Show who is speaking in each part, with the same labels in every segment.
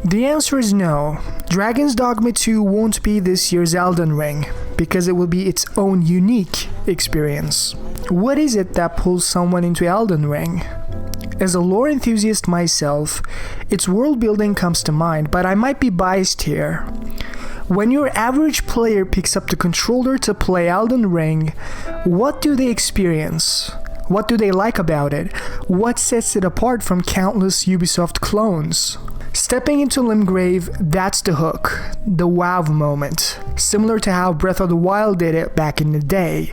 Speaker 1: The answer is no. Dragon's Dogma 2 won't be this year's Elden Ring, because it will be its own unique experience. What is it that pulls someone into Elden Ring? As a lore enthusiast myself, its world building comes to mind, but I might be biased here. When your average player picks up the controller to play Elden Ring, what do they experience? What do they like about it? What sets it apart from countless Ubisoft clones? Stepping into Limgrave, that's the hook, the wow moment, similar to how Breath of the Wild did it back in the day.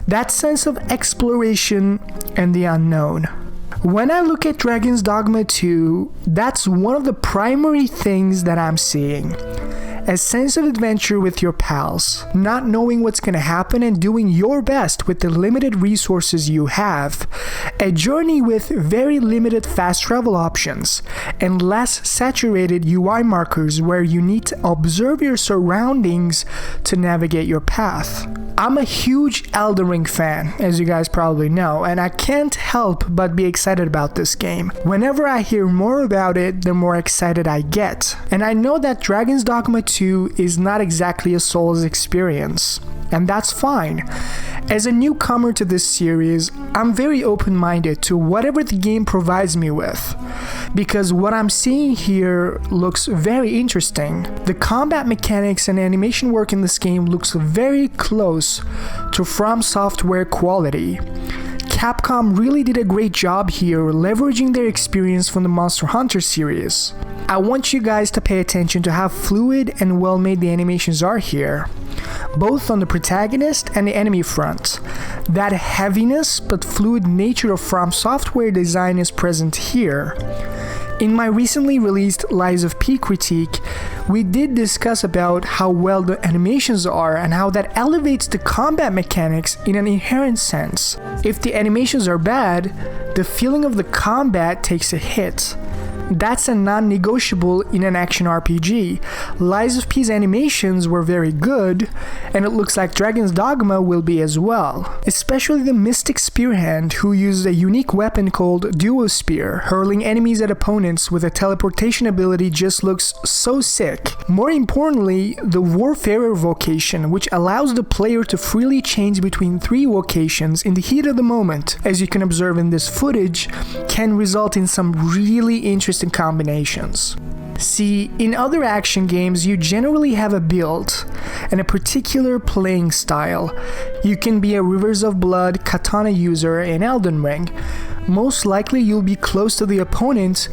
Speaker 1: That sense of exploration and the unknown. When I look at Dragon's Dogma 2, that's one of the primary things that I'm seeing. A sense of adventure with your pals, not knowing what's going to happen and doing your best with the limited resources you have. A journey with very limited fast travel options and less saturated UI markers where you need to observe your surroundings to navigate your path. I'm a huge Elden Ring fan, as you guys probably know, and I can't help but be excited about this game. Whenever I hear more about it, the more excited I get. And I know that Dragon's Dogma 2 is not exactly a Souls experience, and that's fine. As a newcomer to this series, I'm very open-minded to whatever the game provides me with, because what I'm seeing here looks very interesting. The combat mechanics and animation work in this game looks very close to From Software quality. Capcom really did a great job here leveraging their experience from the Monster Hunter series. I want you guys to pay attention to how fluid and well made the animations are here, both on the protagonist and the enemy front. That heaviness but fluid nature of From Software design is present here. In my recently released Lies of P critique, we did discuss about how well the animations are and how that elevates the combat mechanics in an inherent sense. If the animations are bad, the feeling of the combat takes a hit. That's a non-negotiable in an action RPG. Lies of P's animations were very good, and it looks like Dragon's Dogma will be as well. Especially the Mystic Spearhand, who used a unique weapon called Duo Spear, hurling enemies at opponents with a teleportation ability, just looks so sick. More importantly, the Warfarer vocation, which allows the player to freely change between 3 vocations in the heat of the moment, as you can observe in this footage, can result in some really interesting combinations. See, in other action games, you generally have a build and a particular playing style. You can be a Rivers of Blood katana user in Elden Ring. Most likely you'll be close to the opponent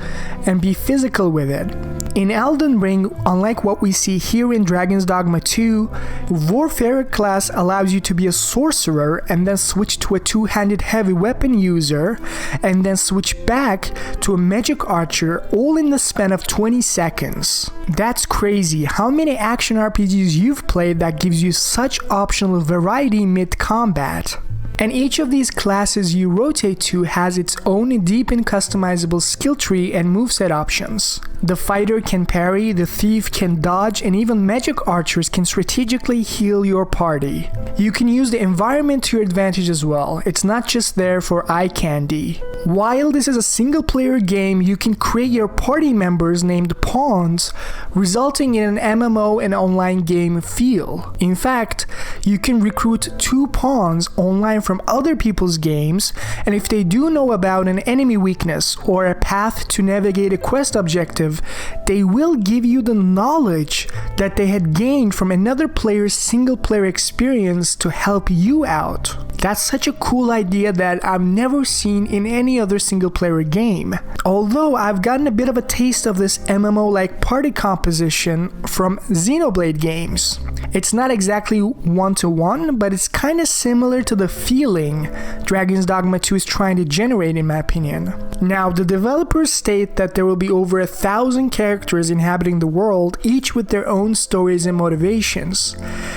Speaker 1: and be physical with it. In Elden Ring, unlike what we see here in Dragon's Dogma 2, Warfarer class allows you to be a sorcerer and then switch to a two-handed heavy weapon user and then switch back to a magic archer, all in the span of 20 seconds. That's crazy. How many action RPGs you've played that gives you such optional variety mid-combat? And each of these classes you rotate to has its own deep and customizable skill tree and moveset options. The fighter can parry, the thief can dodge, and even magic archers can strategically heal your party. You can use the environment to your advantage as well. It's not just there for eye candy. While this is a single-player game, you can create your party members named pawns, resulting in an MMO and online game feel. In fact, you can recruit 2 pawns online from other people's games, and if they do know about an enemy weakness or a path to navigate a quest objective, they will give you the knowledge that they had gained from another player's single-player experience to help you out. That's such a cool idea that I've never seen in any other single-player game. Although I've gotten a bit of a taste of this MMO-like party composition from Xenoblade games. It's not exactly one-to-one, but it's kind of similar to the feeling Dragon's Dogma 2 is trying to generate, in my opinion. Now, the developers state that there will be over 1,000 characters inhabiting the world, each with their own stories and motivations.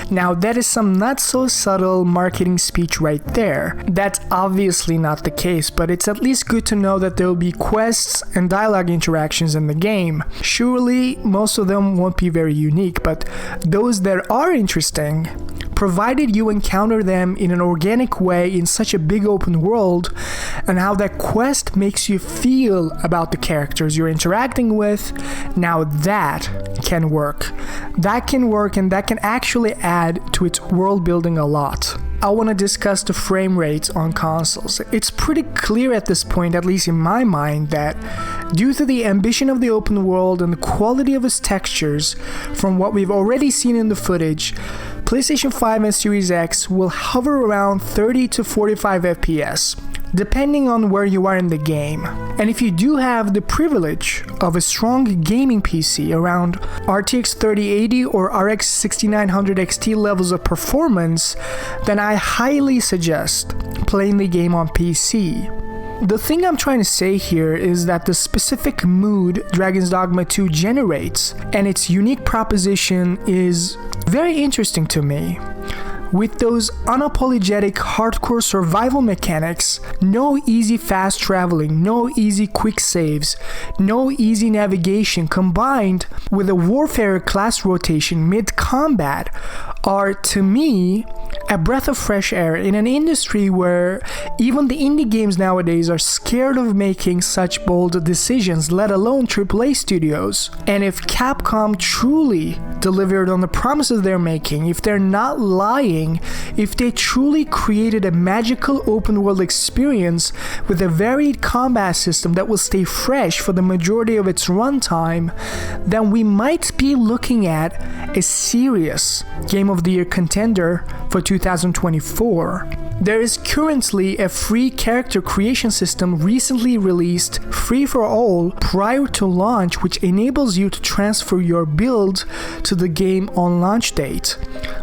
Speaker 1: Now, that is some not so subtle marketing speech right there. That's obviously not the case, but it's at least good to know that there will be quests and dialogue interactions in the game. Surely, most of them won't be very unique, but those that are interesting provided you encounter them in an organic way in such a big open world, and how that quest makes you feel about the characters you're interacting with, now that can work. That can work, and that can actually add to its world building a lot. I want to discuss the frame rates on consoles. It's pretty clear at this point, at least in my mind, that due to the ambition of the open world and the quality of its textures, from what we've already seen in the footage, PlayStation 5 and Series X will hover around 30 to 45 FPS, depending on where you are in the game. And if you do have the privilege of a strong gaming PC around RTX 3080 or RX 6900 XT levels of performance, then I highly suggest playing the game on PC. The thing I'm trying to say here is that the specific mood Dragon's Dogma 2 generates and its unique proposition is very interesting to me. With those unapologetic hardcore survival mechanics, no easy fast traveling, no easy quick saves, no easy navigation, combined with a warfare class rotation mid-combat, are, to me, a breath of fresh air in an industry where even the indie games nowadays are scared of making such bold decisions, let alone AAA studios. And if Capcom truly delivered on the promises they're making, if they're not lying, if they truly created a magical open world experience with a varied combat system that will stay fresh for the majority of its runtime, then we might be looking at a serious Game of the Year contender for 2024. There is currently a free character creation system recently released free for all prior to launch, which enables you to transfer your build to the game on launch date.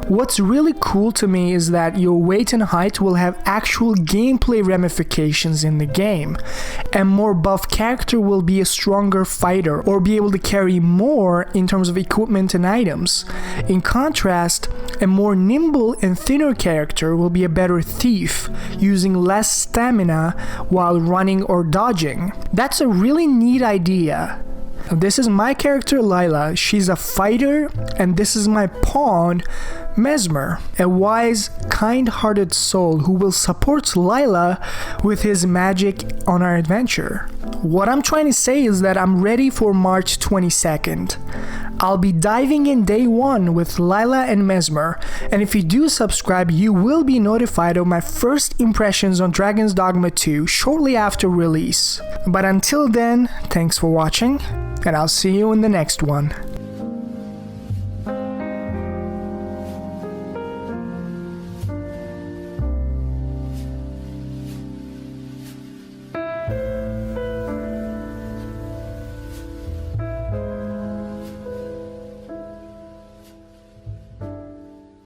Speaker 1: What's really cool to me is that your weight and height will have actual gameplay ramifications in the game. A more buff character will be a stronger fighter or be able to carry more in terms of equipment and items. In contrast, a more nimble and thinner character will be a better thief, using less stamina while running or dodging. That's a really neat idea. This is my character Lila, she's a fighter, and this is my pawn Mesmer, a wise, kind-hearted soul who will support Lila with his magic on our adventure. What I'm trying to say is that I'm ready for March 22nd. I'll be diving in day one with Lila and Mesmer, and if you do subscribe, you will be notified of my first impressions on Dragon's Dogma 2 shortly after release. But until then, thanks for watching, and I'll see you in the next one.